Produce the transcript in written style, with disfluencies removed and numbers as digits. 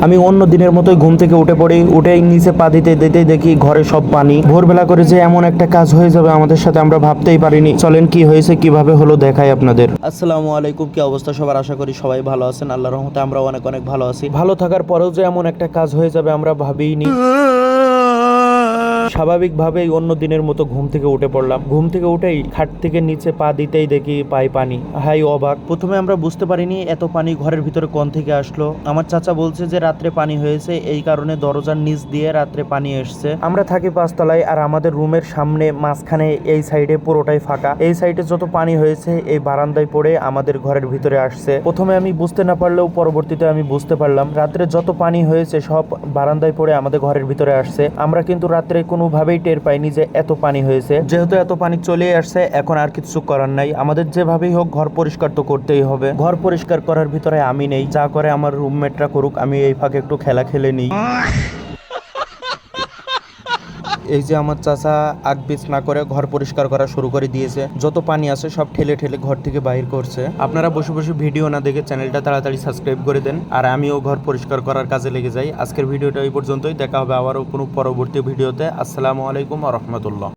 আমি অন্য দিনের মতোই ঘুম থেকে উঠে পড়ি, উঠে নিচে পা দিতে দিতেই দেখি ঘরে সব পানি। ভোরবেলা করে যে এমন একটা কাজ হয়ে যাবে আমাদের সাথে আমরা ভাবতেই পারিনি। চলেন কি হয়েছে কিভাবে হলো দেখাই আপনাদের। আসসালামু আলাইকুম, কি অবস্থা সবার? আশা করি সবাই ভালো আছেন। আল্লাহর রহমতে আমরা অনেক অনেক ভালো আছি। ভালো থাকার পরেও যে এমন একটা কাজ হয়ে যাবে আমরা ভাবিনি। স্বাভাবিকভাবেই অন্য দিনের মতো ঘুম থেকে উঠে পড়লাম। ঘুম থেকে উঠেই খাট থেকে নিচে পা দিতেই দেখি পাই পানি। হাই অবাক! প্রথমে আমরা বুঝতে পারিনি এত পানি ঘরের ভিতরে কোন থেকে আসলো। আমার চাচা বলছে যে রাত্রে পানি হয়েছে, এই কারণে দরজার নিচ দিয়ে রাত্রে পানি এসছে। আমরা থাকি 5 তলায়, আর আমাদের রুমের সামনে মাঝখানে এই সাইডে পুরোটাই ফাঁকা। এই সাইডে যত পানি হয়েছে এই বারান্দায় পড়ে আমাদের ঘরের ভিতরে আসছে। প্রথমে আমি বুঝতে না পারলেও পরবর্তীতে আমি বুঝতে পারলাম রাত্রে যত পানি হয়েছে সব বারান্দায় পড়ে আমাদের ঘরের ভিতরে আসছে। আমরা কিন্তু রাত্রে কোনোভাবেই টের পাইনি যে এত পানি হয়েছে। যেহেতু এত পানি চলে আসছে, এখন আর কিছু করার নাই, আমাদের যেভাবেই হোক ঘর পরিষ্কার তো করতেই হবে। ঘর পরিষ্কার করার ভিতরে আমি নেই, যা করে আমার রুমমেটরা করুক, আমি এই ফাঁকে একটু খেলা খেলে নিই। এই যে আমার চাচা আগপিছ না করে ঘর পরিষ্কার করা শুরু করে দিয়েছে। যত পানি আছে সব ঠেলে ঠেলে ঘর থেকে বাইর করছে। আপনারা বসে বসে ভিডিও না দেখে চ্যানেলটা তাড়াতাড়ি সাবস্ক্রাইব করে দেন, আর আমিও ঘর পরিষ্কার করার কাজে লেগে যাই। আজকের ভিডিওটা এই পর্যন্তই, দেখা হবে আবারও কোনো পরবর্তী ভিডিওতে। আসসালামু আলাইকুম ওয়া রাহমাতুল্লাহ।